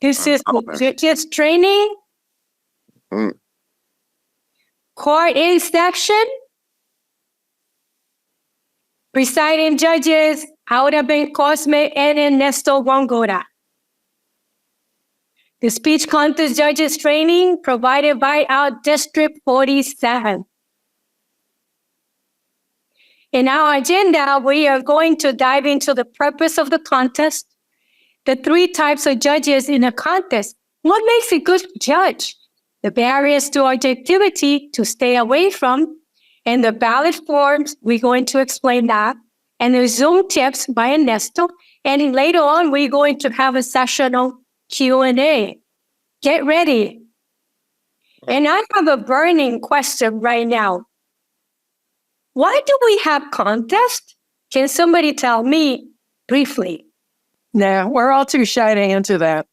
This is judges training, court inspection, presiding judges, abencose and egongora. The speech contest judges training provided by our District 47. In our agenda, we are going to dive into the purpose of the contest, the 3 types of judges in a contest, what makes a good judge, the barriers to objectivity to stay away from, and the ballot forms, we're going to explain that, and the Zoom tips by Ernesto, and later on, we're going to have a session on Q&A. Get ready. And I have a burning question right now. Why do we have contests? Can somebody tell me briefly? No, we're all too shy to answer that.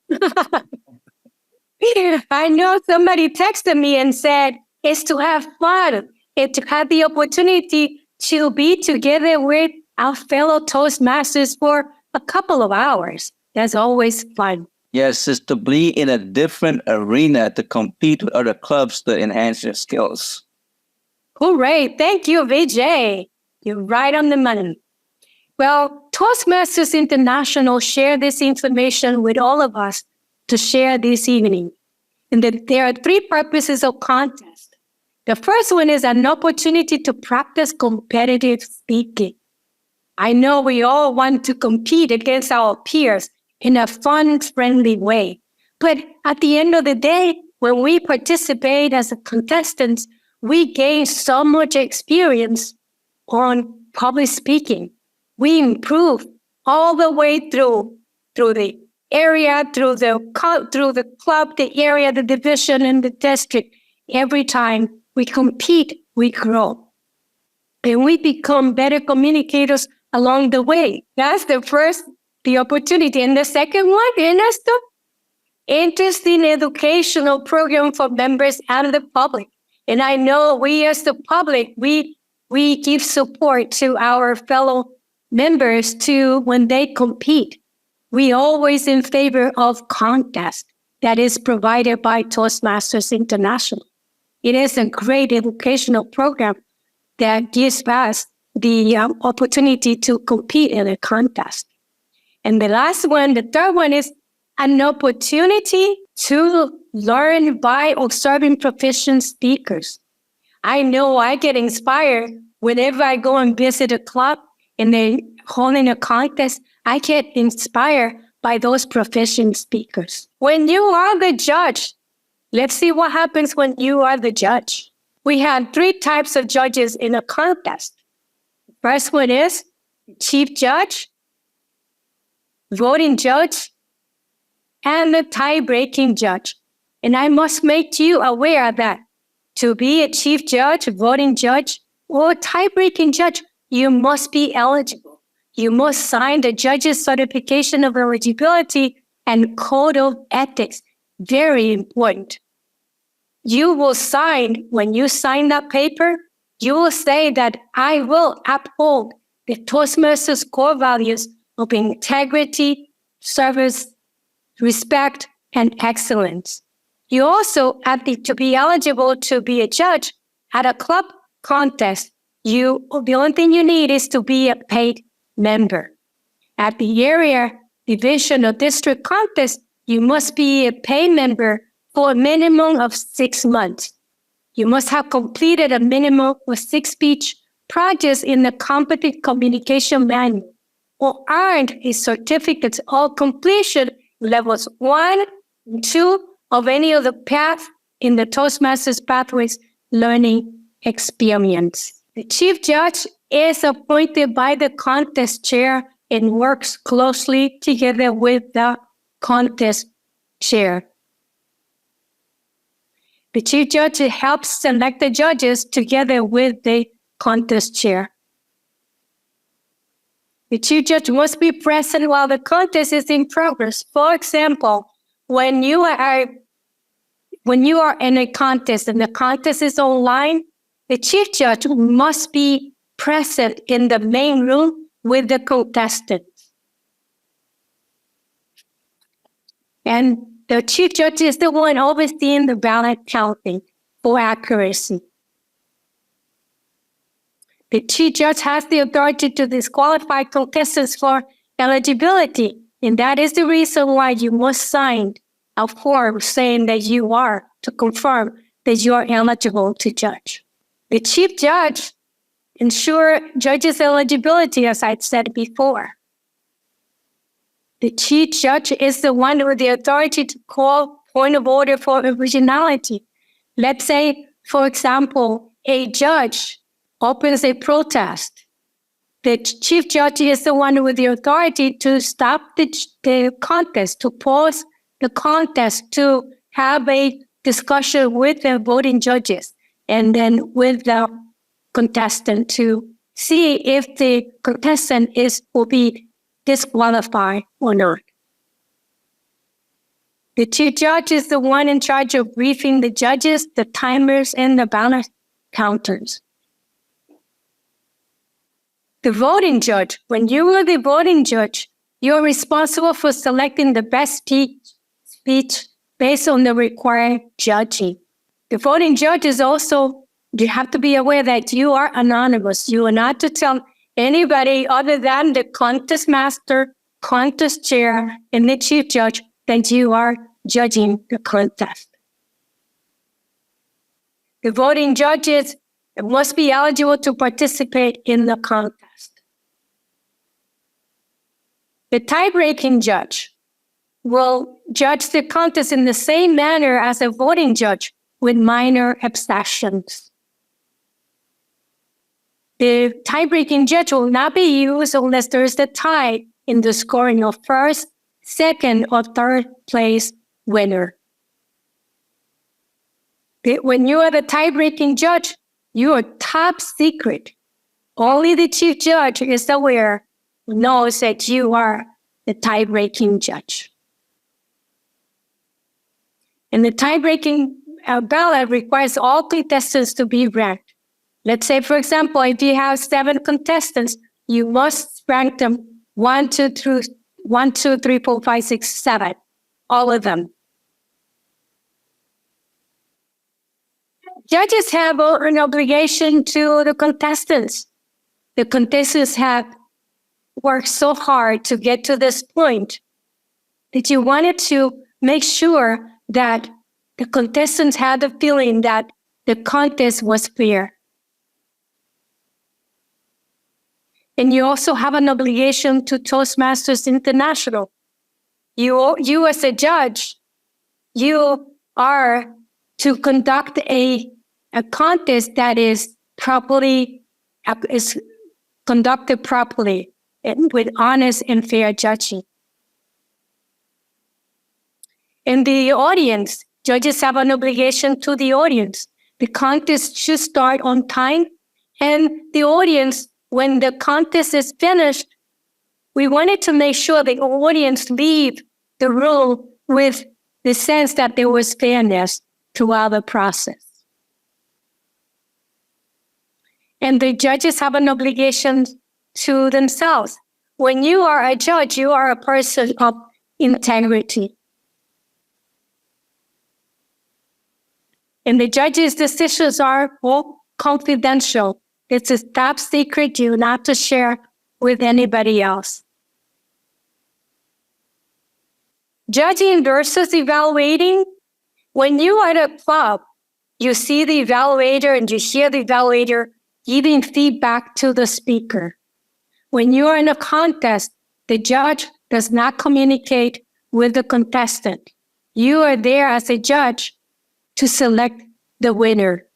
I know somebody texted me and said, it's to have fun. It's to have the opportunity to be together with our fellow Toastmasters for a couple of hours. That's always fun. Yes, it's to be in a different arena to compete with other clubs to enhance your skills. Hooray. Thank you, Vijay. You're right on the money. Well, Toastmasters International share this information with all of us to share this evening. And that there are 3 purposes of contest. The first one is an opportunity to practice competitive speaking. I know we all want to compete against our peers in a fun, friendly way. But at the end of the day, when we participate as a contestant, we gain so much experience on public speaking. We improve all the way through the area, through the club, the area, the division, and the district. Every time we compete, we grow. And we become better communicators along the way. That's the opportunity. And the second one, Ernesto, interesting educational program for members and the public. And I know we as the public, we give support to our fellow members too when they compete. We always in favor of contest that is provided by Toastmasters International. It is a great educational program that gives us the opportunity to compete in a contest. And the last one, the third one, is an opportunity to learn by observing proficient speakers. I know I get inspired whenever I go and visit a club and they're holding a contest. I get inspired by those proficient speakers. When you are the judge, let's see what happens when you are the judge. We had 3 types of judges in a contest. First one is chief judge, voting judge, and the tie-breaking judge. And I must make you aware that to be a chief judge, voting judge, or tie-breaking judge, you must be eligible. You must sign the judge's certification of eligibility and code of ethics. Very important. You will sign, when you sign that paper, you will say that I will uphold the Toastmasters core values of integrity, service, respect, and excellence. You also, to be eligible to be a judge at a club contest, the only thing you need is to be a paid member. At the area, division, or district contest, you must be a paid member for a minimum of 6 months. You must have completed a minimum of 6 speech projects in the competent communication manual, or earned a certificate of completion levels 1 and 2 of any of the path in the Toastmasters Pathways learning experience. The chief judge is appointed by the contest chair and works closely together with the contest chair. The chief judge helps select the judges together with the contest chair. The chief judge must be present while the contest is in progress. For example, when you are in a contest and the contest is online, the chief judge must be present in the main room with the contestants. And The chief judge is the one overseeing the ballot counting for accuracy. The chief judge has the authority to disqualify contestants for eligibility, and that is the reason why you must sign a form saying that you are, to confirm that you are eligible to judge. The chief judge ensures judges' eligibility, as I said before. The chief judge is the one with the authority to call point of order for originality. Let's say, for example, a judge opens a protest. The chief judge is the one with the authority to stop the contest, to pause the contest, to have a discussion with the voting judges, and then with the contestant to see if the contestant will be disqualified or not. The chief judge is the one in charge of briefing the judges, the timers, and the ballot counters. The voting judge, when you are the voting judge, you're responsible for selecting the best speech based on the required judging. The voting judge is also, you have to be aware that you are anonymous. You are not to tell anybody other than the contest master, contest chair, and the chief judge that you are judging the contest. The voting judges must be eligible to participate in the contest. The tie-breaking judge will judge the contest in the same manner as a voting judge with minor exceptions. The tie-breaking judge will not be used unless there is a tie in the scoring of first, second, or third place winner. When you are the tie-breaking judge, you are top secret. Only the chief judge is aware, knows that you are the tie-breaking judge. And the tie-breaking ballot requires all contestants to be ranked. Let's say, for example, if you have 7 contestants, you must rank them 1, 2, 3, 4, 5, 6, 7, all of them. Judges have an obligation to the contestants. The contestants have worked so hard to get to this point that you wanted to make sure that the contestants had the feeling that the contest was fair. And you also have an obligation to Toastmasters International. You as a judge, you are to conduct a contest that is conducted properly and with honest and fair judging. In the audience, judges have an obligation to the audience. The contest should start on time, and the audience, when the contest is finished, we wanted to make sure the audience leave the room with the sense that there was fairness throughout the process. And the judges have an obligation to themselves. When you are a judge, you are a person of integrity. And the judge's decisions are all confidential. It's a top secret you're not to share with anybody else. Judging versus evaluating. When you are at a club, you see the evaluator and you hear the evaluator giving feedback to the speaker. When you are in a contest, the judge does not communicate with the contestant. You are there as a judge to select the winner.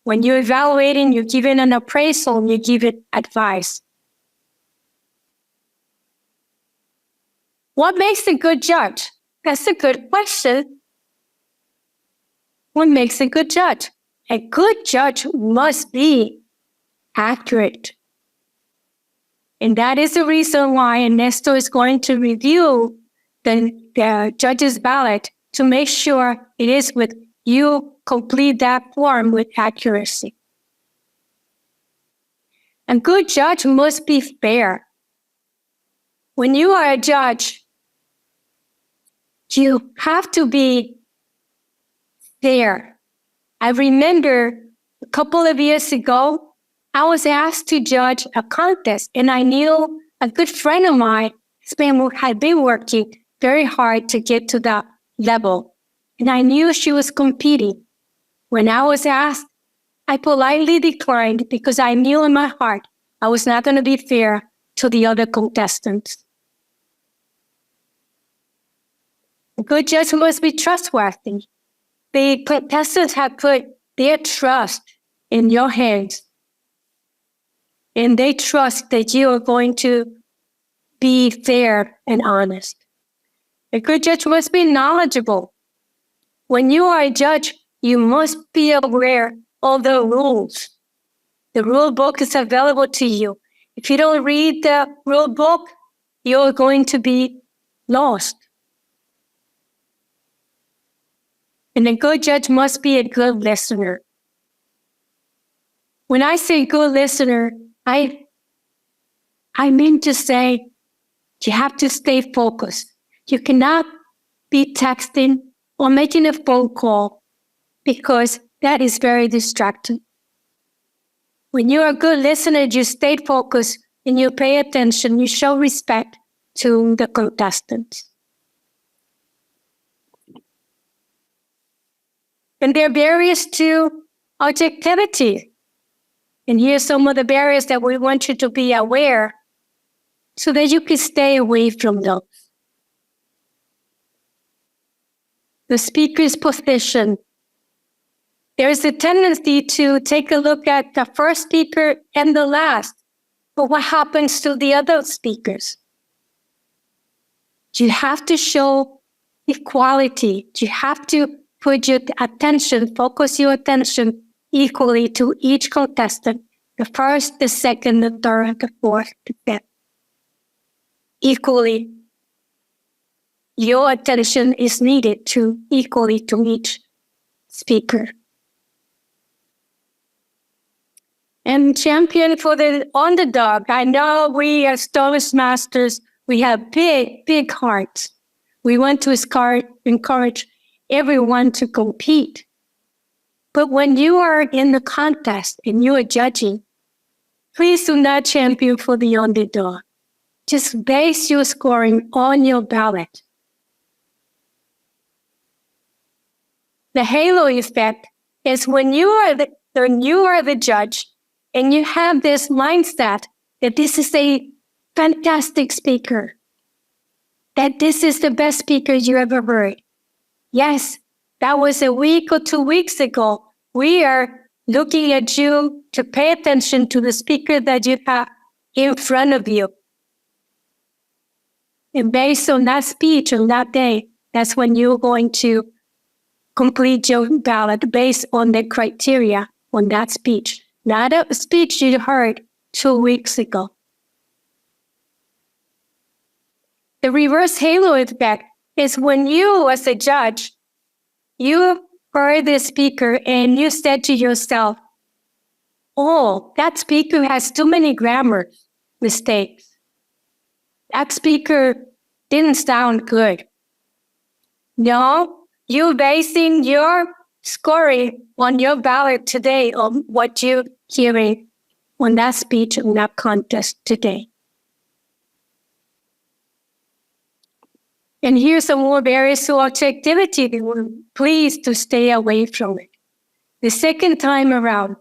When you're evaluating, you're giving an appraisal and you give it advice. What makes a good judge? That's a good question. What makes a good judge? A good judge must be accurate. And that is the reason why Ernesto is going to review the judge's ballot to make sure it is with you complete that form with accuracy. A good judge must be fair. When you are a judge, You have to be fair. I remember a couple of years ago, I was asked to judge a contest, and I knew a good friend of mine had been working very hard to get to that level, and I knew she was competing. When I was asked, I politely declined because I knew in my heart I was not going to be fair to the other contestants. A good judge must be trustworthy. The contestants have put their trust in your hands, and they trust that you are going to be fair and honest. A good judge must be knowledgeable. When you are a judge, you must be aware of the rules. The rule book is available to you. If you don't read the rule book, you're going to be lost. And a good judge must be a good listener. When I say good listener, I mean to say you have to stay focused. You cannot be texting or making a phone call because that is very distracting. When you're a good listener, you stay focused and you pay attention, you show respect to the contestants. And there are barriers to objectivity. And here's some of the barriers that we want you to be aware so that you can stay away from those. The speaker's position. There is a tendency to take a look at the first speaker and the last, but what happens to the other speakers? You have to show equality. You have to put your attention, focus your attention equally to each contestant, the first, the second, the third, the fourth, the fifth. Equally, your attention is needed equally to each speaker. And champion for the underdog. I know we as Toastmasters, we have big, big hearts. We want to encourage everyone to compete. But when you are in the contest and you are judging, please do not champion for the underdog. Just base your scoring on your ballot. The halo effect is when you are the judge and you have this mindset that this is a fantastic speaker, that this is the best speaker you ever heard. Yes, that was a week or 2 weeks ago. We are looking at you to pay attention to the speaker that you have in front of you. And based on that speech on that day, that's when you're going to complete your ballot based on the criteria on that speech, not a speech you heard 2 weeks ago. The reverse halo effect is when you, as a judge, you heard the speaker and you said to yourself, oh, that speaker has too many grammar mistakes. That speaker didn't sound good. No, you're basing your scoring on your ballot today on what you're hearing on that speech and that contest today. And here's some more barriers to objectivity that we're pleased to stay away from it. The second time around,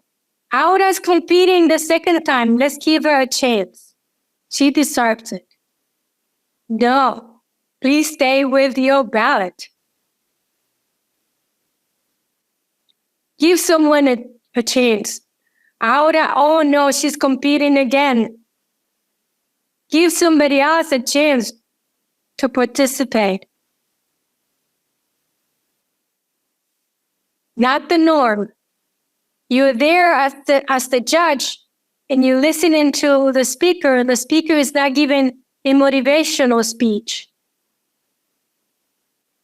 Aura's competing the second time. Let's give her a chance. She deserves it. No, please stay with your ballot. Give someone a chance. Aura, oh no, she's competing again. Give somebody else a chance to participate. Not the norm. You're there as the judge and you're listening to the speaker, and the speaker is not giving a motivational speech.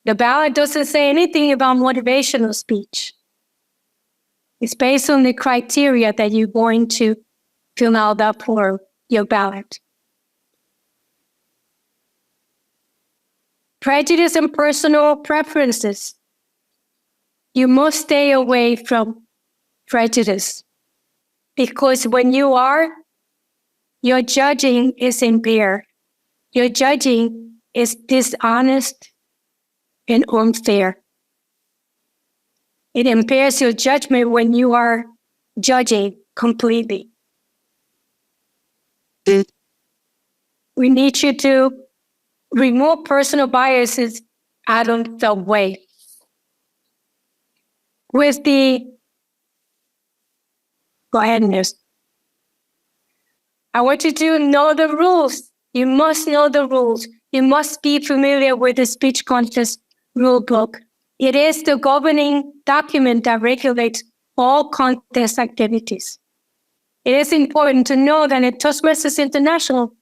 The ballot doesn't say anything about motivational speech. It's based on the criteria that you're going to fill out that for your ballot. prejudice and personal preferences. You must stay away from prejudice, because when you are, your judging is impaired. Your judging is dishonest and unfair. It impairs your judgment when you are judging completely. We need you to remove personal biases out of the way. Go ahead, Nurse. I want you to know the rules. You must know the rules. You must be familiar with the speech contest rule book. It is the governing document that regulates all contest activities. It is important to know that at Toastmasters International,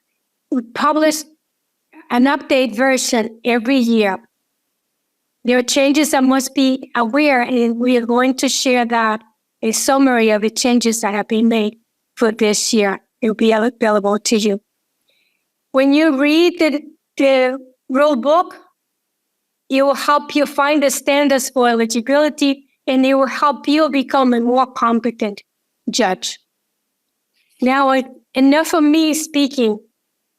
we publish an update version every year. There are changes that must be aware, and we are going to share that, a summary of the changes that have been made for this year. It will be available to you. When you read the rule book, it will help you find the standards for eligibility, and it will help you become a more competent judge. Now, enough of me speaking.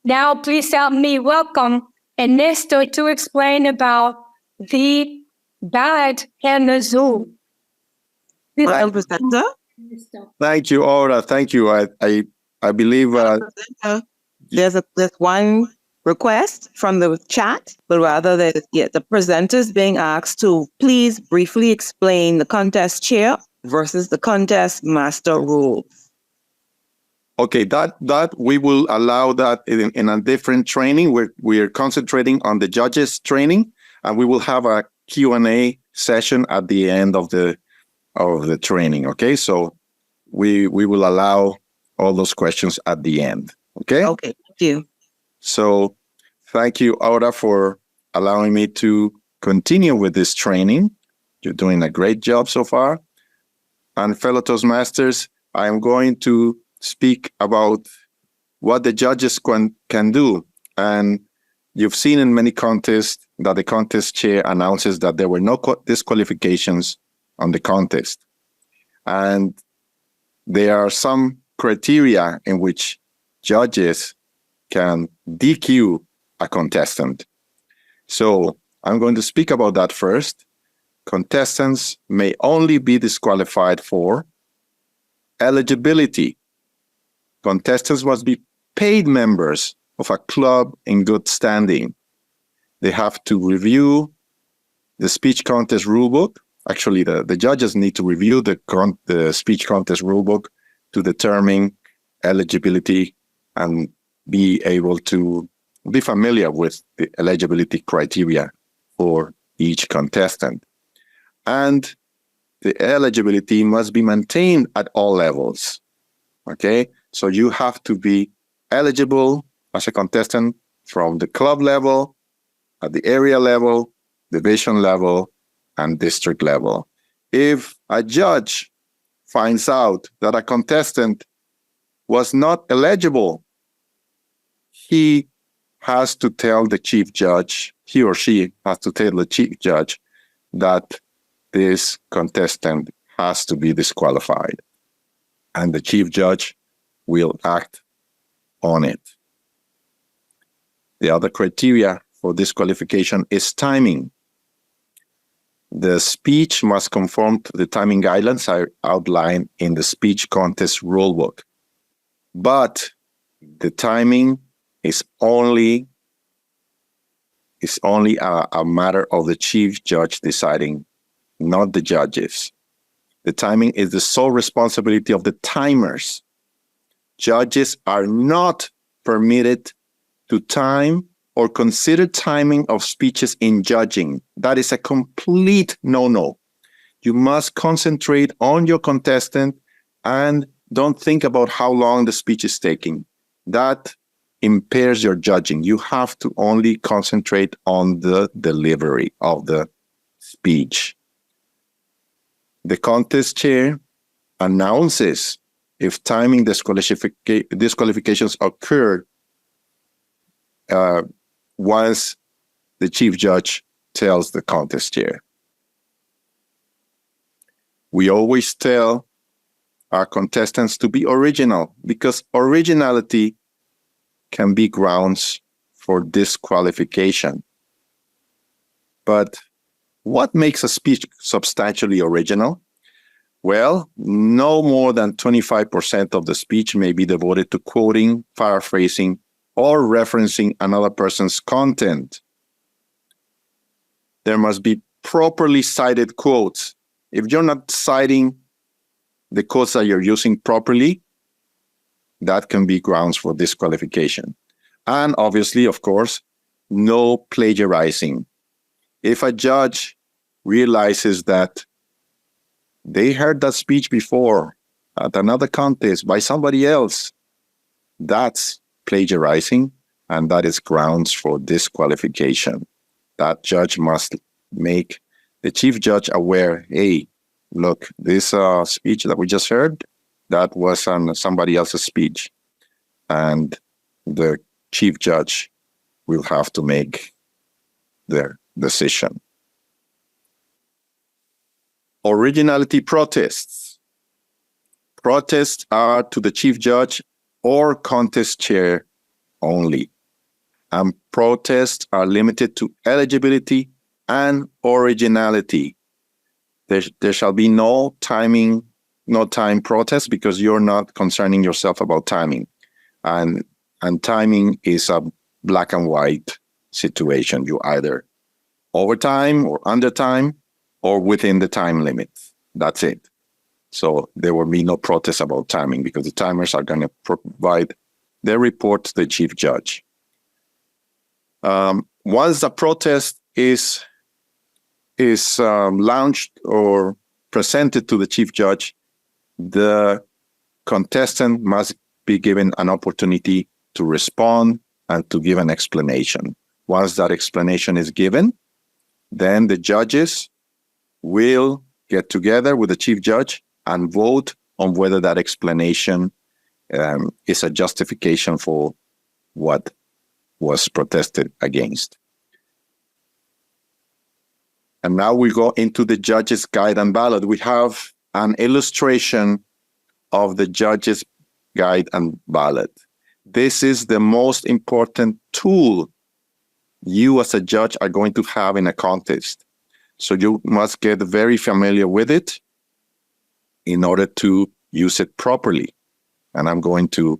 Now, please help me welcome Ernesto to explain about the ballot and the Zoom. Well, presenter. Thank you, Aura. Thank you. I believe There's one request from the chat, but rather that the presenters being asked to please briefly explain the contest chair versus the contest master rules. okay. That we will allow that in a different training. We're concentrating on the judges training, and we will have a Q&A session at the end of the training. Okay, so we will allow all those questions at the end. Okay. Okay, thank you. So thank you, Aura, for allowing me to continue with this training. You're doing a great job so far. And fellow Toastmasters, I am going to speak about what the judges can do. And you've seen in many contests that the contest chair announces that there were no disqualifications on the contest. And there are some criteria in which judges can DQ a contestant. So I'm going to speak about that first. Contestants may only be disqualified for eligibility. Contestants must be paid members of a club in good standing. They have to review the speech contest rulebook. Actually, the judges need to review the speech contest rulebook to determine eligibility and be able to be familiar with the eligibility criteria for each contestant. And the eligibility must be maintained at all levels. Okay, so you have to be eligible as a contestant from the club level, at the area level, division level, and district level. If a judge finds out that a contestant was not eligible, he has to tell the chief judge, he or she has to tell the chief judge that this contestant has to be disqualified. And the chief judge will act on it. The other criteria for disqualification is timing. The speech must conform to the timing guidelines I outlined in the speech contest rulebook. But the timing is only a matter of the chief judge deciding, not the judges. The timing is the sole responsibility of the timers. Judges are not permitted to time or consider timing of speeches in judging. That is a complete no-no. You must concentrate on your contestant and don't think about how long the speech is taking. That impairs your judging. You have to only concentrate on the delivery of the speech. The contest chair announces if timing disqualifications occurred once the chief judge tells the contest chair. We always tell our contestants to be original because originality can be grounds for disqualification. But what makes a speech substantially original? Well, no more than 25% of the speech may be devoted to quoting, paraphrasing, or referencing another person's content. There must be properly cited quotes. If you're not citing the quotes that you're using properly, that can be grounds for disqualification. And obviously, of course, no plagiarizing. If a judge realizes that they heard that speech before at another contest by somebody else, that's plagiarizing, and that is grounds for disqualification. That judge must make the chief judge aware, hey, look, this speech that we just heard, that was on somebody else's speech. And the chief judge will have to make their decision. Originality protests. Protests are to the chief judge or contest chair only. And protests are limited to eligibility and originality. There shall be no time protest because you're not concerning yourself about timing. And timing is a black and white situation. You either overtime or under time or within the time limit. That's it. So there will be no protest about timing because the timers are going to provide their report to the chief judge. Once the protest is launched or presented to the chief judge, the contestant must be given an opportunity to respond and to give an explanation. Once that explanation is given, then the judges will get together with the chief judge and vote on whether that explanation is a justification for what was protested against. And now we go into the judge's guide and ballot. We have an illustration of the judge's guide and ballot. This is the most important tool you as a judge are going to have in a contest. So you must get very familiar with it in order to use it properly. And I'm going to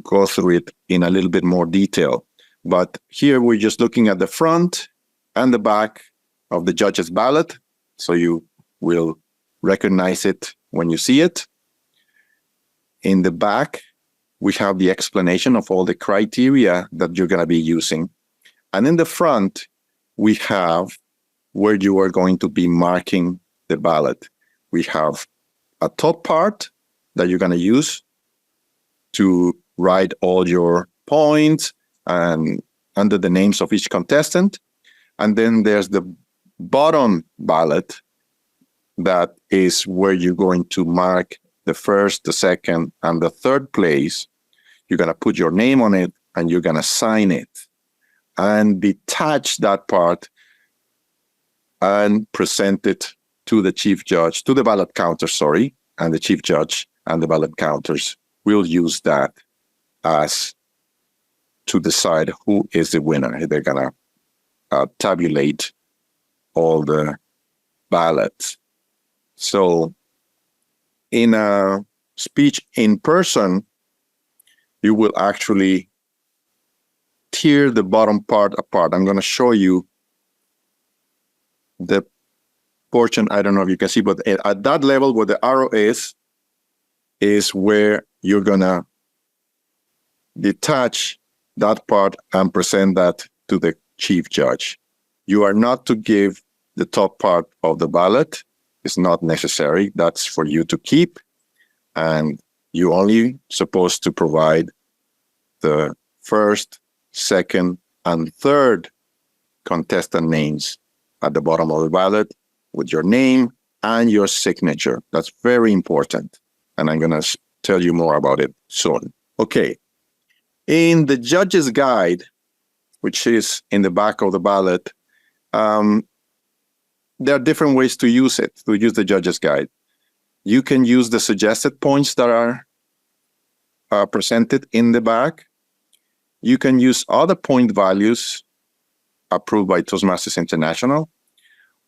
go through it in a little bit more detail. But here we're just looking at the front and the back of the judge's ballot. So you will recognize it when you see it. In the back, we have the explanation of all the criteria that you're going to be using. And in the front, we have where you are going to be marking the ballot. We have a top part that you're going to use to write all your points and under the names of each contestant. And then there's the bottom ballot that is where you're going to mark the first, the second, and the third place. You're going to put your name on it and you're going to sign it and detach that part and present it to the chief judge, to the ballot counter, and the chief judge and the ballot counters will use that as to decide who is the winner. They're going to tabulate all the ballots. So in a speech in person, you will actually tear the bottom part apart. I'm going to show you the portion. I don't know if you can see, but at that level where the arrow is where you're going to detach that part and present that to the chief judge. You are not to give the top part of the ballot. It's not necessary. That's for you to keep. And you only supposed to provide the first, second, and third contestant names at the bottom of the ballot with your name and your signature. That's very important. And I'm going to tell you more about it soon. Okay. In the judge's guide, which is in the back of the ballot, there are different ways to use it, to use the judge's guide. You can use the suggested points that are presented in the back. You can use other point values approved by Toastmasters International,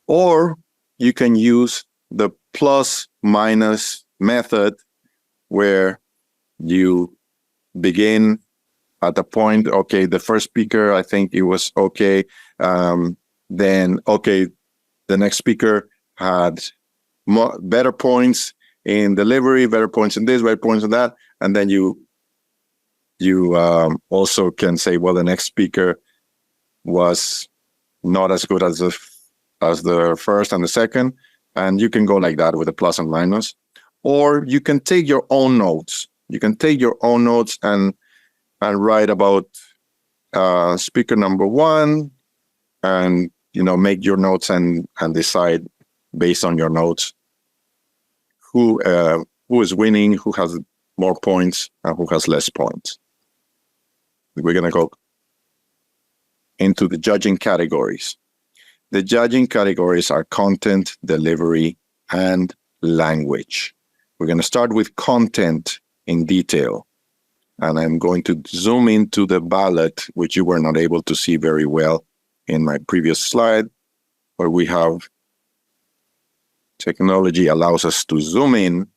or you can use the plus minus method where you begin at the point, okay, the first speaker, I think it was okay. Then, okay, the next speaker had better points in delivery, better points in this, better points in that. And then you also can say, well, the next speaker was not as good as the first and the second. And you can go like that with a plus and minus. Or you can take your own notes. You can take your own notes and write about speaker number one, and make your notes and decide based on your notes who is winning, who has more points, and who has less points. We're gonna go into the judging categories. The judging categories are content, delivery, and language. We're gonna start with content in detail. And I'm going to zoom into the ballot, which you were not able to see very well in my previous slide, where we have technology allows us to zoom in.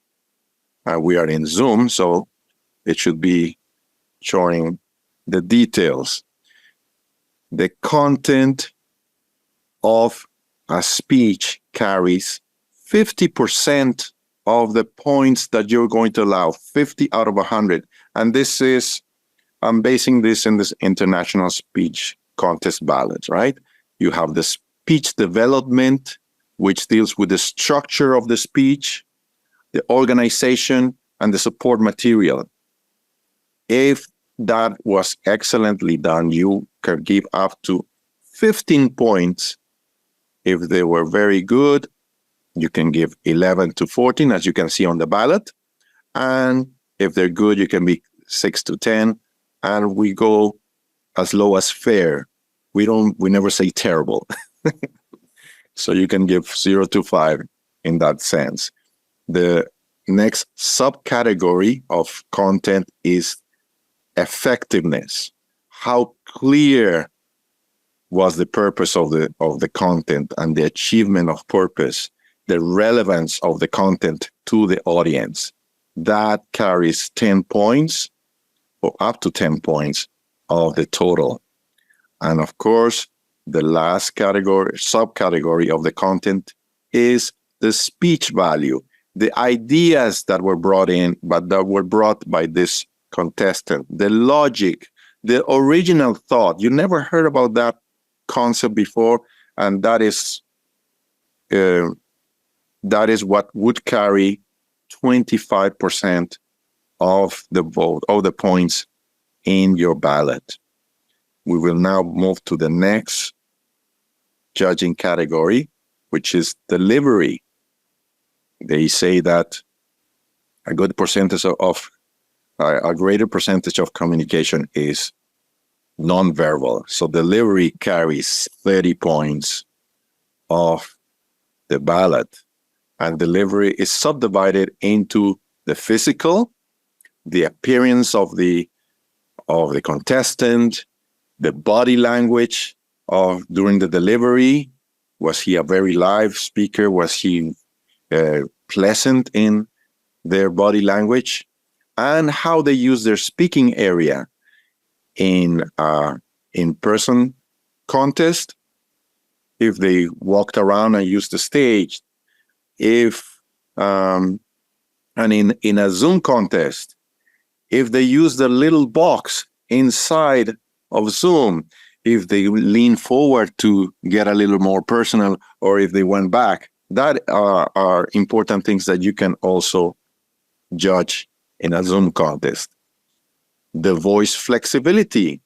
We are in Zoom, so it should be showing the details. The content of a speech carries 50% of the points that you're going to allow, 50 out of 100. And this is, I'm basing this in this international speech contest ballot, right? You have the speech development, which deals with the structure of the speech, the organization, and the support material. If that was excellently done, you can give up to 15 points. If they were very good, you can give 11 to 14, as you can see on the ballot. And if they're good, you can be 6 to 10. And we go as low as fair. We never say terrible. So you can give 0 to 5 in that sense. The next subcategory of content is effectiveness. How clear was the purpose of the content and the achievement of purpose, the relevance of the content to the audience. That carries 10 points or up to 10 points of the total. And of course, the last subcategory of the content is the speech value, the ideas that were brought in, but that were brought by this contestant, the logic, the original thought. You never heard about that concept before, and that is what would carry 25% of the vote, of the points in your ballot. We will now move to the next judging category, which is delivery. They say that a good percentage of a greater percentage of communication is nonverbal. So delivery carries 30 points of the ballot. And delivery is subdivided into the physical, the appearance of the contestant, the body language during the delivery. Was he a very live speaker? Was he pleasant in their body language? And how they use their speaking area in in-person contest. If they walked around and used the stage, and in a Zoom contest, if they use the little box inside of Zoom, if they lean forward to get a little more personal, or if they went back, that are important things that you can also judge in a Zoom contest. The voice flexibility.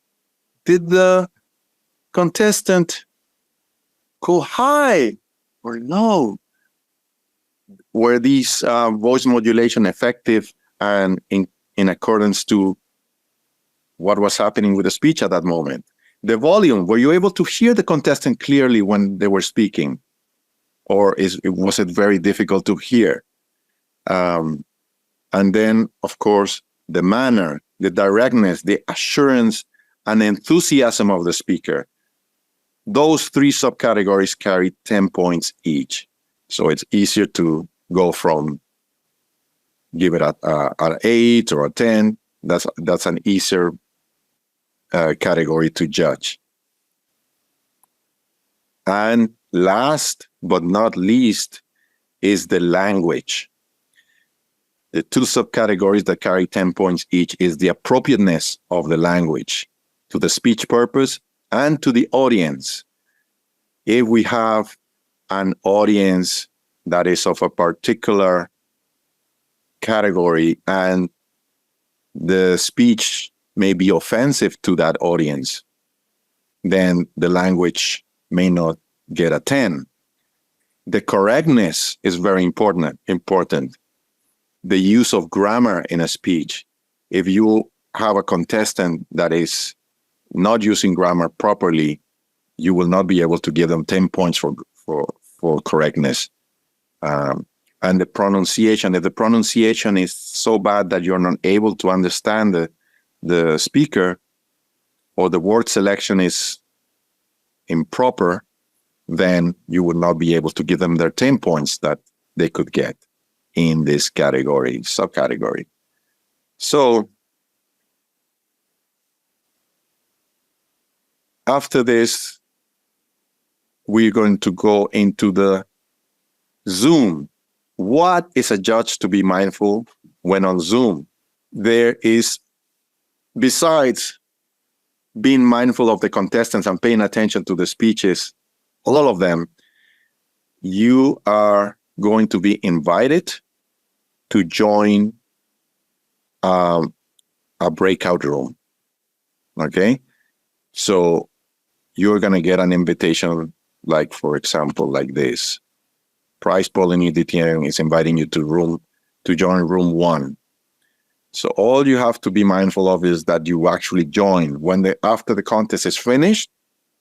Did the contestant go high or low? Were these voice modulation effective and in accordance to what was happening with the speech at that moment? The volume, were you able to hear the contestant clearly when they were speaking? Or was it very difficult to hear? And then, of course, the manner, the directness, the assurance, and enthusiasm of the speaker. Those three subcategories carry 10 points each. So it's easier to go from give it an 8 or a 10. That's an easier category to judge. And last but not least is the language. The two subcategories that carry 10 points each is the appropriateness of the language to the speech purpose and to the audience. If we have an audience that is of a particular category and the speech may be offensive to that audience, then the language may not get a 10. The correctness is very important. The use of grammar in a speech. If you have a contestant that is not using grammar properly, you will not be able to give them 10 points for correctness. And the pronunciation, if the pronunciation is so bad that you're not able to understand the speaker, or the word selection is improper, then you would not be able to give them their 10 points that they could get in this subcategory. So after this, we're going to go into the Zoom. What is a judge to be mindful when on Zoom? There is, besides being mindful of the contestants and paying attention to the speeches, all of them, you are going to be invited to join a breakout room. Okay? So you're going to get an invitation, like, for example, like this. Price Pauline Detienne is inviting you to join room 1. So all you have to be mindful of is that you actually join. After the contest is finished,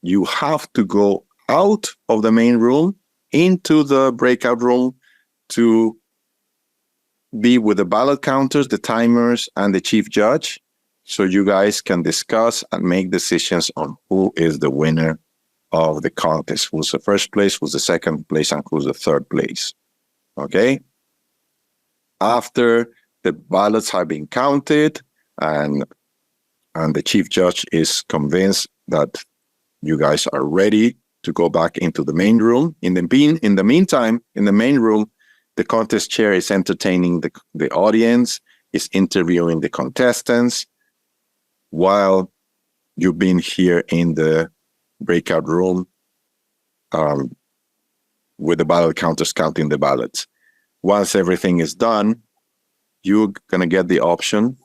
you have to go out of the main room into the breakout room to be with the ballot counters, the timers, and the chief judge, so you guys can discuss and make decisions on who is the winner of the contest, who's the first place, who's the second place, and who's the third place. Okay? After the ballots have been counted and the chief judge is convinced that you guys are ready to go back into the main room. In the meantime, in the main room, the contest chair is entertaining the audience, is interviewing the contestants, while you've been here in the breakout room with the ballot counters counting the ballots. Once everything is done, you're going to get the option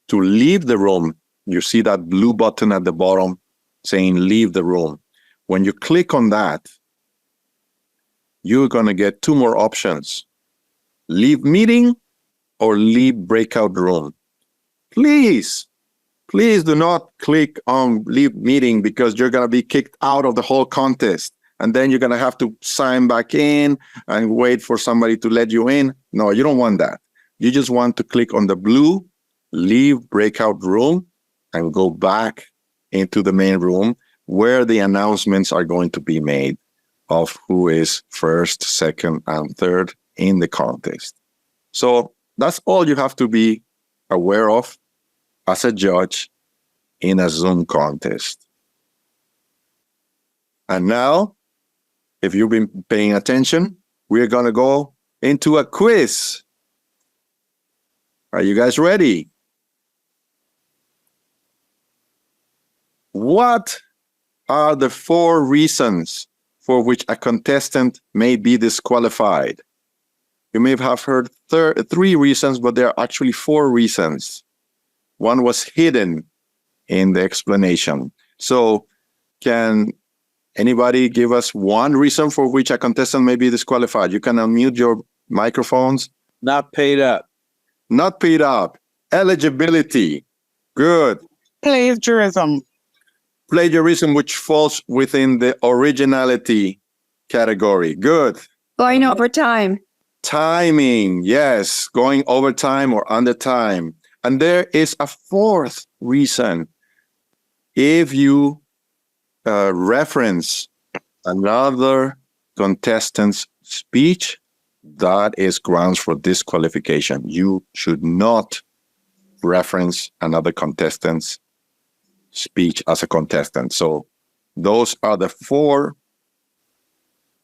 to leave the room. You see that blue button at the bottom saying leave the room. When you click on that, you're going to get 2 more options: leave meeting or leave breakout room. Please do not click on leave meeting, because you're going to be kicked out of the whole contest. And then you're going to have to sign back in and wait for somebody to let you in. No, you don't want that. You just want to click on the blue, leave breakout room, and go back into the main room where the announcements are going to be made of who is first, second, and third in the contest. So that's all you have to be aware of as a judge in a Zoom contest. And now, if you've been paying attention, we're going to go into a quiz. Are you guys ready? What are the 4 reasons for which a contestant may be disqualified? You may have heard 3 reasons, but there are actually 4 reasons. One was hidden in the explanation. So can anybody give us 1 reason for which a contestant may be disqualified? You can unmute your microphones. Not paid up. Not paid up. Eligibility. Good. Plagiarism. Plagiarism, which falls within the originality category. Good. Going over time. Timing, yes, going over time or under time. And there is a fourth reason. If you reference another contestant's speech, that is grounds for disqualification. You should not reference another contestant's speech as a contestant. So those are the four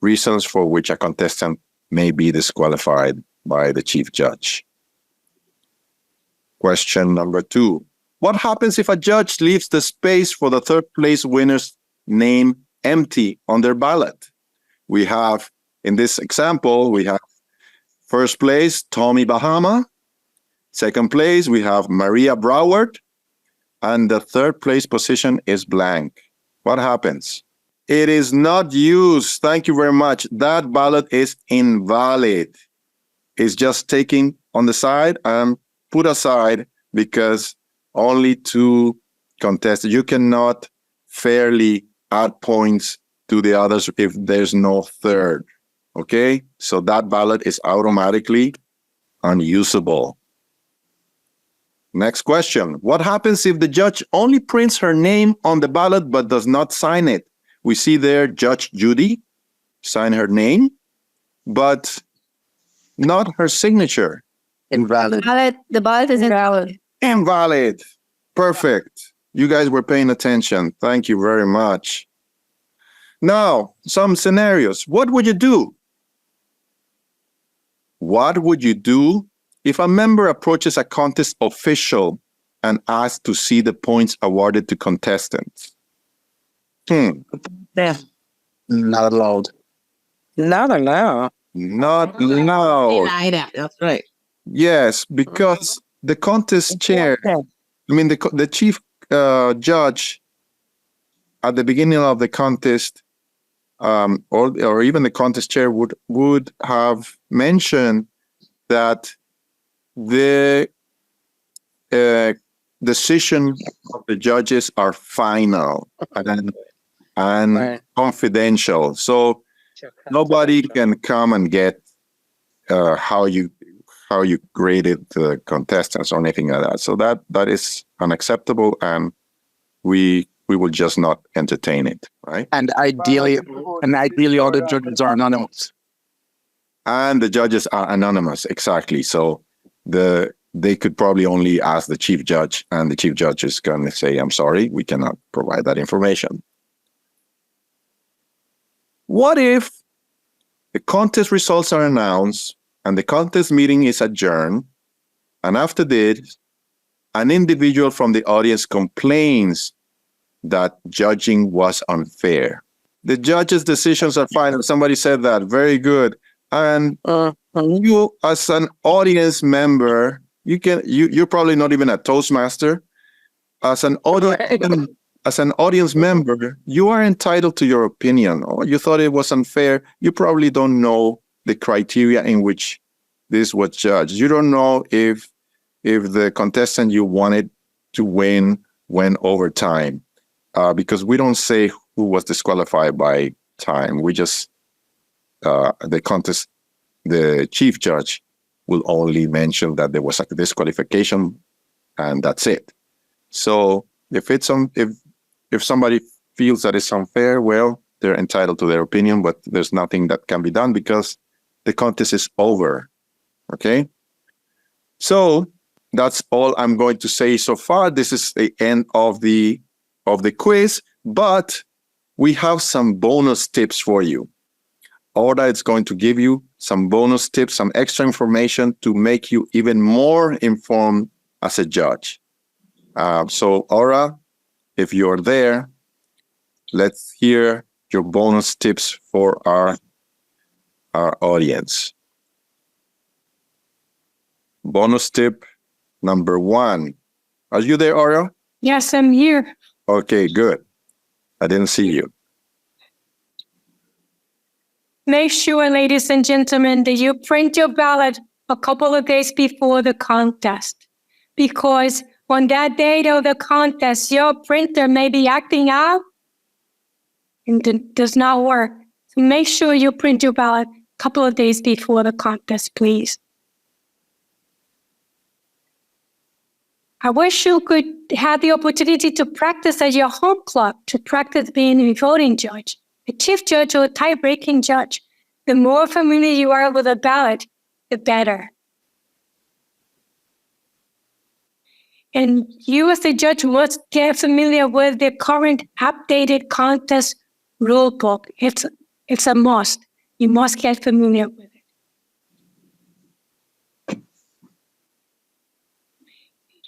reasons for which a contestant may be disqualified by the chief judge. Question number 2. What happens if a judge leaves the space for the third place winner's name empty on their ballot? We have, in this example, we have first place, Tommy Bahama. Second place, we have Maria Broward. And the third place position is blank. What happens? It is not used. Thank you very much. That ballot is invalid. It's just taken on the side and put aside because only 2 contestants. You cannot fairly add points to the others if there's no third. Okay? So that ballot is automatically unusable. Next question. What happens if the judge only prints her name on the ballot but does not sign it? We see there Judge Judy sign her name, but not her signature. Invalid. The ballot is invalid. Invalid. Perfect. You guys were paying attention. Thank you very much. Now, some scenarios. What would you do? What would you do if a member approaches a contest official and asks to see the points awarded to contestants? Yeah. Not allowed. Not allowed. Not allowed. That's right. Yes, because the contest chair, I mean, the chief judge at the beginning of the contest, or even the contest chair would have mentioned that the decision of the judges are final and Right. confidential. So nobody can come and get how you graded the contestants or anything like that. So that is unacceptable, and we will just not entertain it, right? And ideally, all the judges are anonymous. And the judges are anonymous, exactly. So they could probably only ask the chief judge, and the chief judge is going to say, "I'm sorry, we cannot provide that information." What if the contest results are announced and the contest meeting is adjourned, and after this, an individual from the audience complains that judging was unfair? The judge's decisions are final. Somebody said that. Very good. And you, as an audience member, you're probably not even a Toastmaster. As an audience member, you are entitled to your opinion. Or you thought it was unfair. You probably don't know the criteria in which this was judged. You don't know if the contestant you wanted to win went over time, because we don't say who was disqualified by time. We just the chief judge will only mention that there was a disqualification, and that's it. So if somebody feels that it's unfair, well, they're entitled to their opinion, but there's nothing that can be done because the contest is over. Okay? So that's all I'm going to say so far. This is the end of the quiz, but we have some bonus tips for you. Orda is going to give you some bonus tips, some extra information to make you even more informed as a judge. So Orda, if you're there, let's hear your bonus tips for our audience. Bonus tip number 1. Are you there, Orda? Yes, I'm here. Okay, good. I didn't see you. Make sure, ladies and gentlemen, that you print your ballot a couple of days before the contest, because on that date of the contest, your printer may be acting out and does not work. So make sure you print your ballot a couple of days before the contest, please. I wish you could have the opportunity to practice at your home club, to practice being a voting judge, a chief judge, or a tie-breaking judge. The more familiar you are with a ballot, the better. And you as a judge must get familiar with the current updated contest rule book. It's a must. You must get familiar with it.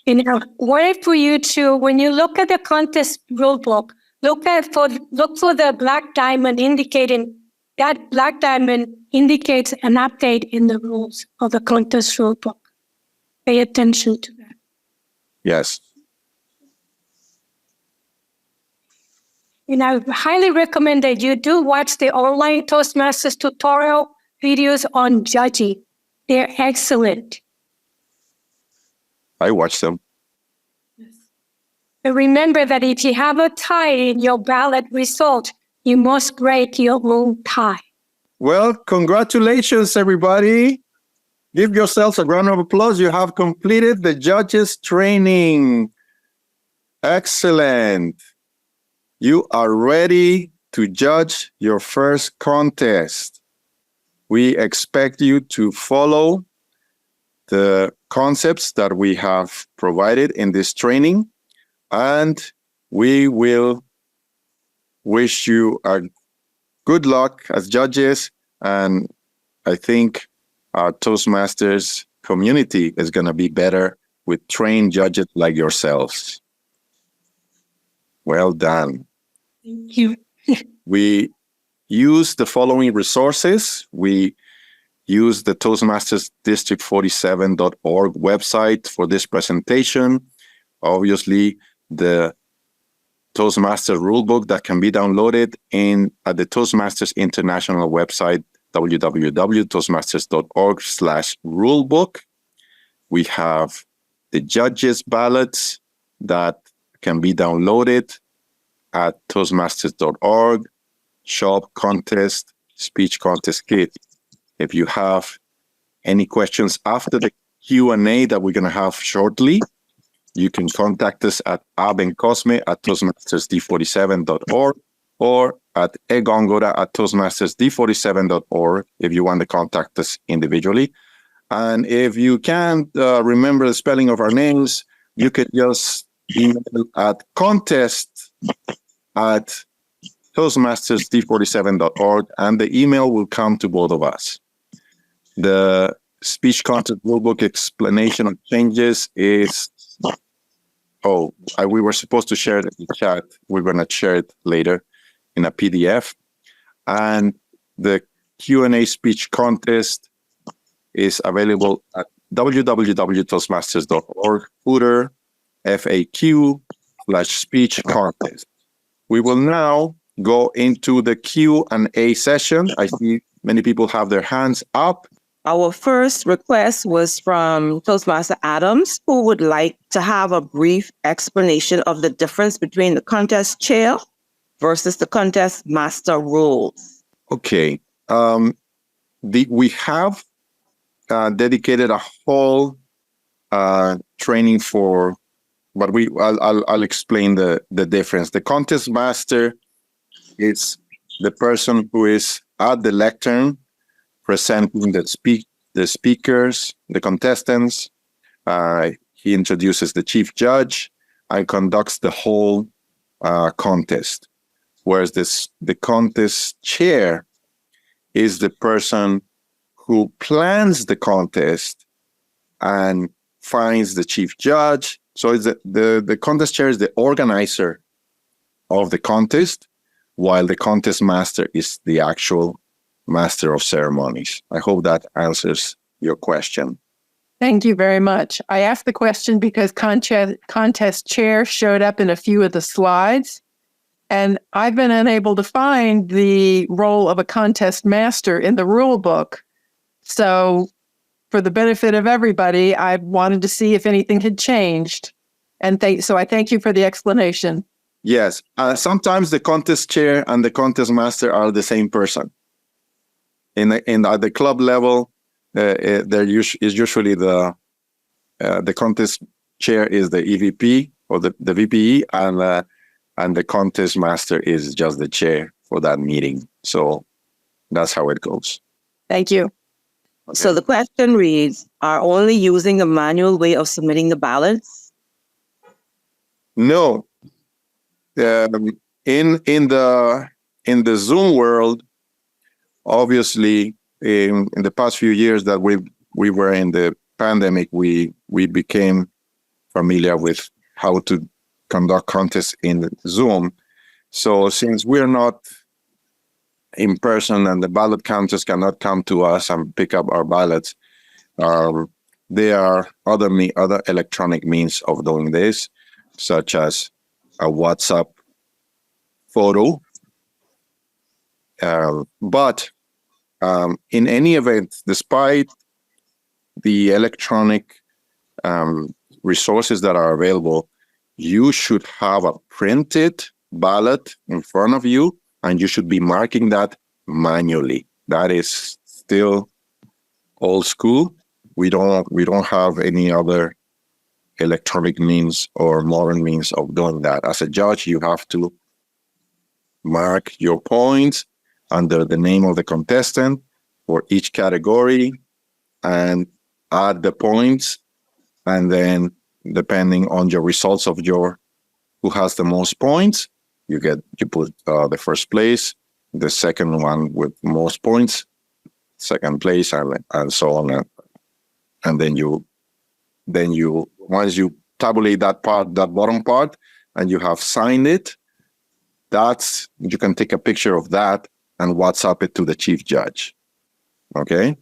And I wanted for you to, when you look at the contest rule book, look for the black diamond indicating that black diamond indicates an update in the rules of the contest rule book. Pay attention to that. Yes. And I highly recommend that you do watch the online Toastmasters tutorial videos on judging. They're excellent. I watched them. But remember that if you have a tie in your ballot result, you must break your own tie. Well, congratulations, everybody. Give yourselves a round of applause. You have completed the judges training. Excellent. You are ready to judge your first contest. We expect you to follow the concepts that we have provided in this training, and we will wish you a good luck as judges. And I think our Toastmasters community is going to be better with trained judges like yourselves. Well done. Thank you. We use the following resources. We use the Toastmasters District 47.org website for this presentation. Obviously, the Toastmasters rulebook that can be downloaded at the Toastmasters International website, www.toastmasters.org/rulebook. We have the judges' ballots that can be downloaded at toastmasters.org, shop contest, speech contest kit. If you have any questions after the Q&A that we're going to have shortly, you can contact us at abencose at toastmastersd47.org or at egongora at toastmastersd47.org if you want to contact us individually. And if you can't remember the spelling of our names, you could just email at contest@toastmastersd47.org, and the email will come to both of us. The speech contest rulebook explanation of changes is, we were supposed to share it in the chat. We're going to share it later in a PDF. And the Q&A speech contest is available at www.toastmasters.org, footer, FAQ/speech contest. We will now go into the Q&A session. I see many people have their hands up. Our first request was from Toastmaster Adams, who would like to have a brief explanation of the difference between the contest chair versus the contest master rules. Okay. We have dedicated a whole training for, but I'll explain the difference. The contest master is the person who is at the lectern presenting the speakers, the contestants. He introduces the chief judge and conducts the whole contest. Whereas the contest chair is the person who plans the contest and finds the chief judge. So it's the contest chair is the organizer of the contest, while the contest master is the actual master of ceremonies. I hope that answers your question. Thank you very much. I asked the question because contest chair showed up in a few of the slides, and I've been unable to find the role of a contest master in the rule book. So for the benefit of everybody, I wanted to see if anything had changed. And so I thank you for the explanation. Yes. Sometimes the contest chair and the contest master are the same person. At the club level, is usually the contest chair is the EVP or the VPE, and the contest master is just the chair for that meeting. So that's how it goes. Thank you. So the question reads, are only using a manual way of submitting the ballots? No. In the Zoom world, obviously, in the past few years that we were in the pandemic, we became familiar with how to conduct contests in Zoom. So since we're not in person and the ballot counters cannot come to us and pick up our ballots, there are other electronic means of doing this, such as a WhatsApp photo. But in any event, despite the electronic resources that are available, you should have a printed ballot in front of you, and you should be marking that manually. That is still old school. We don't have any other electronic means or modern means of doing that. As a judge, you have to mark your points under the name of the contestant for each category and add the points. And then depending on your results of who has the most points, you put the first place, the second one with most points, second place, and so on. And then you once you tabulate that bottom part, and you have signed it, you can take a picture of that and WhatsApp it to the chief judge, okay?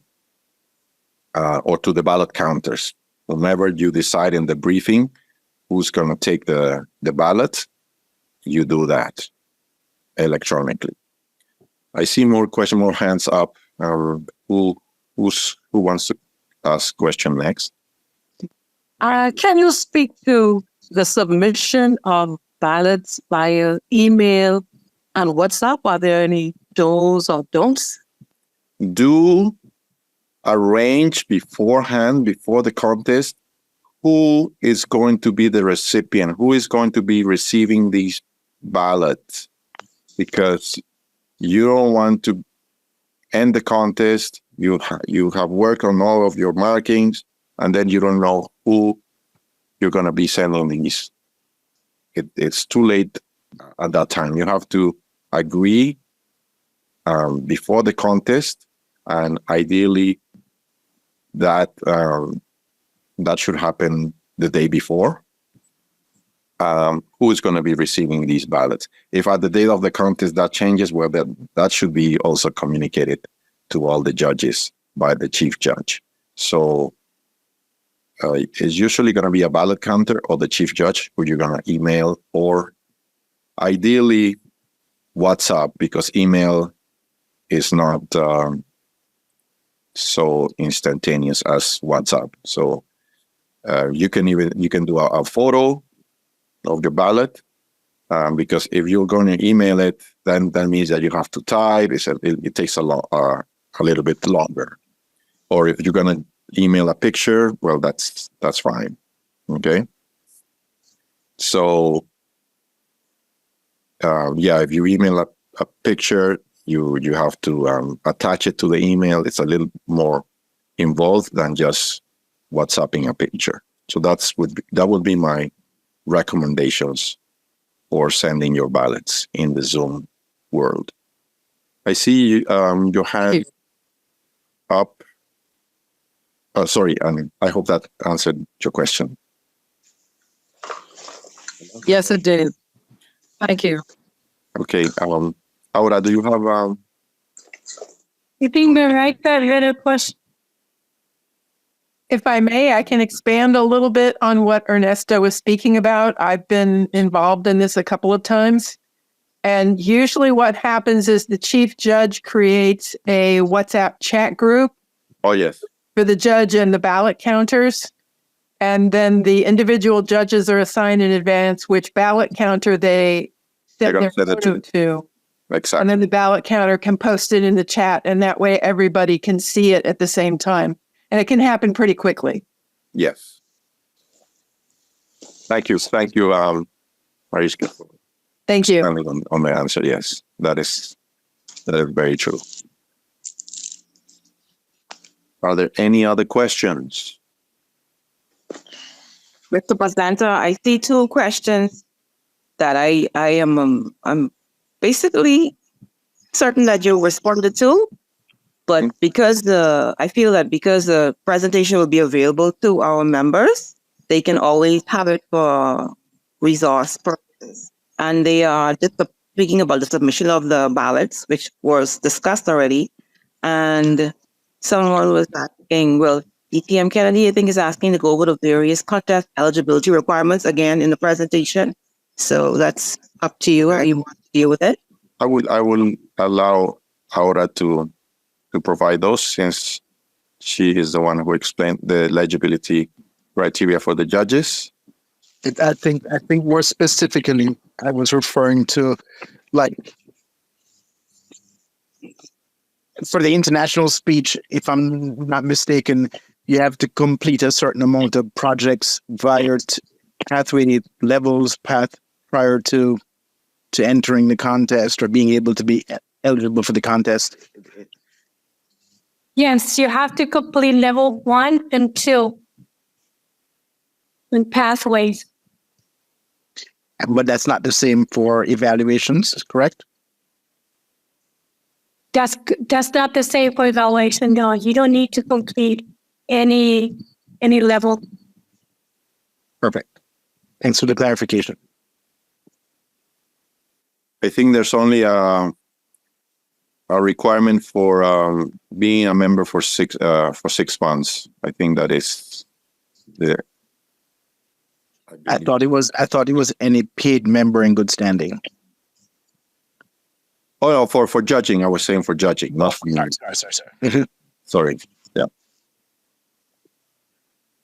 Or to the ballot counters. Whenever you decide in the briefing who's going to take the ballot, you do that electronically. I see more hands up. Who wants to ask question next? Can you speak to the submission of ballots via email and WhatsApp? Are there any do's or don'ts? Do arrange beforehand, before the contest, who is going to be the recipient, who is going to be receiving these ballots, because you don't want to end the contest. You have worked on all of your markings, and then you don't know who you're going to be sending these. It's too late at that time. You have to agree before the contest, and ideally that should happen the day before. Who is going to be receiving these ballots? If at the date of the contest that changes, well, that should be also communicated to all the judges by the chief judge. So it's usually going to be a ballot counter or the chief judge who you're going to email, or ideally WhatsApp, because email is not so instantaneous as WhatsApp. So you can do a photo of your ballot, because if you're going to email it, then that means that you have to type. It takes a little bit longer. Or if you're going to email a picture, well, that's fine. Okay. So if you email a picture, you have to attach it to the email. It's a little more involved than just WhatsApping a picture. So that would be my recommendations for sending your ballots in the Zoom world. I see your hand up. Sorry, and I hope that answered your question. Yes, it did. Thank you. Okay. Aura, do you have? You think Marica had a question? If I may, I can expand a little bit on what Ernesto was speaking about. I've been involved in this a couple of times. And usually what happens is the chief judge creates a WhatsApp chat group. Oh, yes. For the judge and the ballot counters. And then the individual judges are assigned in advance which ballot counter they They're set gonna their set it photo to. And Exactly. then the ballot counter can post it in the chat, and that way everybody can see it at the same time. And it can happen pretty quickly. Yes. Thank you. Thank you, Mariska, for Thank you. expanding on the answer. Yes, that is very true. Are there any other questions? Mr. Presenter, I see two questions that I am I'm basically certain that you responded to, but because I feel that because the presentation will be available to our members, they can always have it for resource purposes. And they are just speaking about the submission of the ballots, which was discussed already. And someone was asking, well, ETM Kennedy, I think, is asking to go over the various contest eligibility requirements again in the presentation. So that's up to you how you want to deal with it. I will allow Aura to provide those, since she is the one who explained the eligibility criteria for the judges. I think more specifically, I was referring to, like, for the international speech, if I'm not mistaken, you have to complete a certain amount of projects via pathway levels prior to entering the contest or being able to be eligible for the contest. Yes, you have to complete level 1 and 2 in pathways. But that's not the same for evaluations, correct? That's not the same for evaluation. No, you don't need to complete any level. Perfect. Thanks for the clarification. I think there's only a requirement for being a member for 6 months. I think that is the. I thought it was any paid member in good standing. Oh no, for judging. I was saying for judging, not for Sorry. Sorry. Yeah.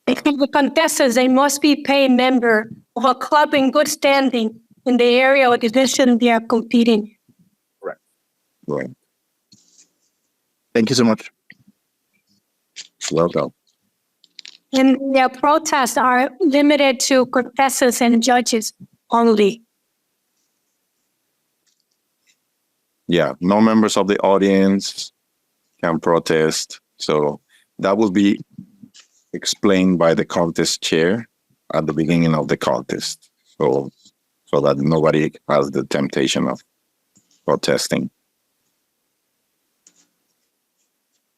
The contestants, they must be paid member of a club in good standing in the area or division they are competing. Right. Thank you so much. Welcome. And their protests are limited to contestants and judges only. Yeah, no members of the audience can protest. So that will be explained by the contest chair at the beginning of the contest. So that nobody has the temptation of protesting.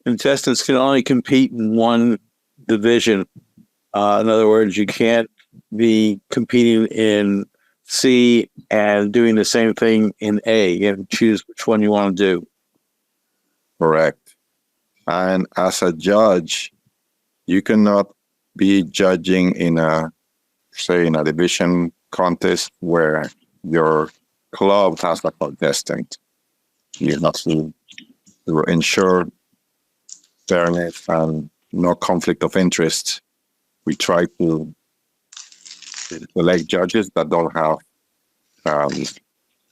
Contestants can only compete in one division. In other words, you can't be competing in C and doing the same thing in A. You have to choose which one you want to do. Correct. And as a judge, you cannot be judging in a division contest where your club has a contestant. You have to ensure fairness and no conflict of interest. We try to select judges that don't have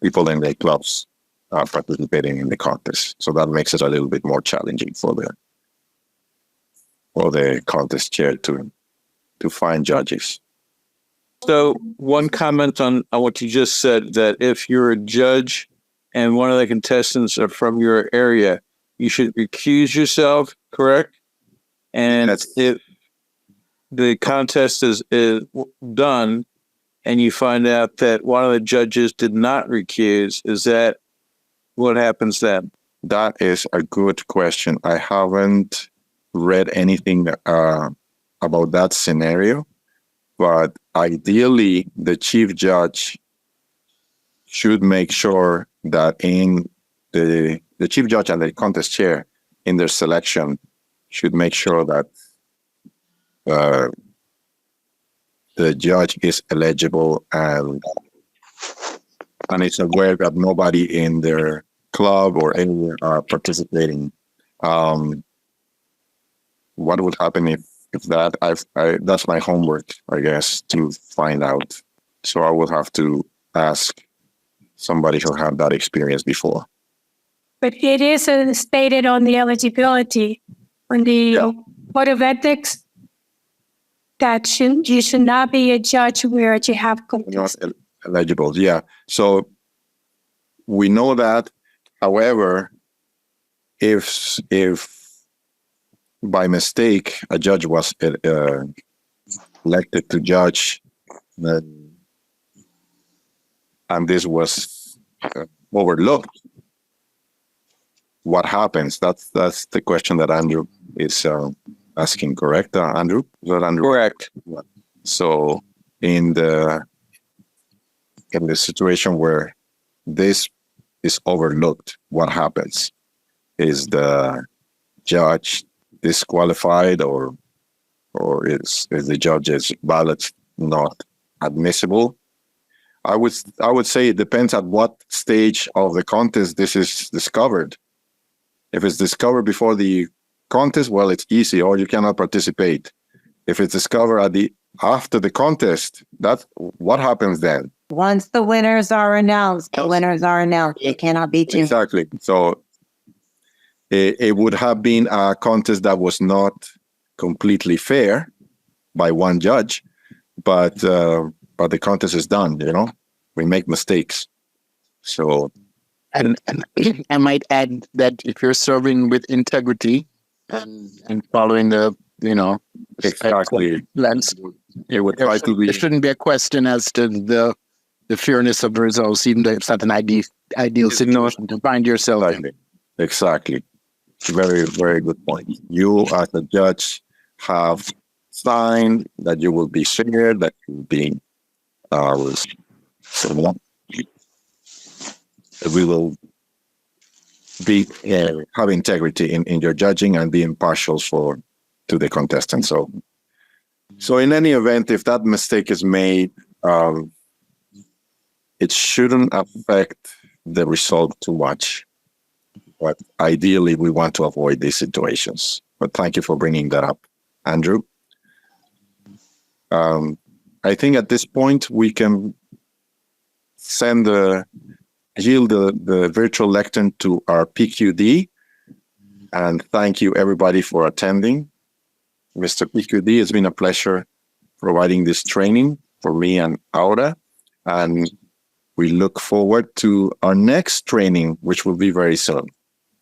people in their clubs participating in the contest. So that makes it a little bit more challenging for the contest chair to find judges. So one comment on what you just said, that if you're a judge and one of the contestants are from your area, you should recuse yourself, correct? And if the contest is done and you find out that one of the judges did not recuse, is that what happens then? That is a good question. I haven't read anything about that scenario, but ideally the chief judge should make sure that in the chief judge and the contest chair in their selection should make sure that the judge is eligible and is aware that nobody in their club or anywhere are participating. What would happen if if that, that's my homework, I guess, to find out. So I will have to ask somebody who had that experience before. But it is stated on the eligibility, on the Yeah. Code of Ethics, that you should not be a judge where you have Not contest. eligible. Yeah. So we know that. However, if by mistake a judge was elected to judge, and this was overlooked, what happens? That's the question that Andrew is asking. Correct, Andrew? Is that Andrew? Correct. So in the situation where this is overlooked, what happens? Is the judge disqualified, or is the judge's ballot not admissible? I would say it depends at what stage of the contest this is discovered. If it's discovered before the contest, well, it's easy, or you cannot participate. If it's discovered after the contest, that's what happens then. Once the winners are announced, the winners are announced. It cannot be changed. Exactly. So it would have been a contest that was not completely fair by one judge, but the contest is done. We make mistakes. So, And I might add that if you're serving with integrity and following the, exactly, plans, it would try to be there shouldn't be a question as to the fairness of the results, even though it's not an ideal situation to find yourself in. exactly. Very, very good point. You, as a judge, have signed that you will be fair, that you will be we will be have integrity in your judging and be impartial to the contestant. So in any event, if that mistake is made, it shouldn't affect the result too much. But ideally, we want to avoid these situations. But thank you for bringing that up, Andrew. I think at this point, we can yield the virtual lectern to our PQD. And thank you, everybody, for attending. Mr. PQD, it's been a pleasure providing this training for me and Aura. And we look forward to our next training, which will be very soon.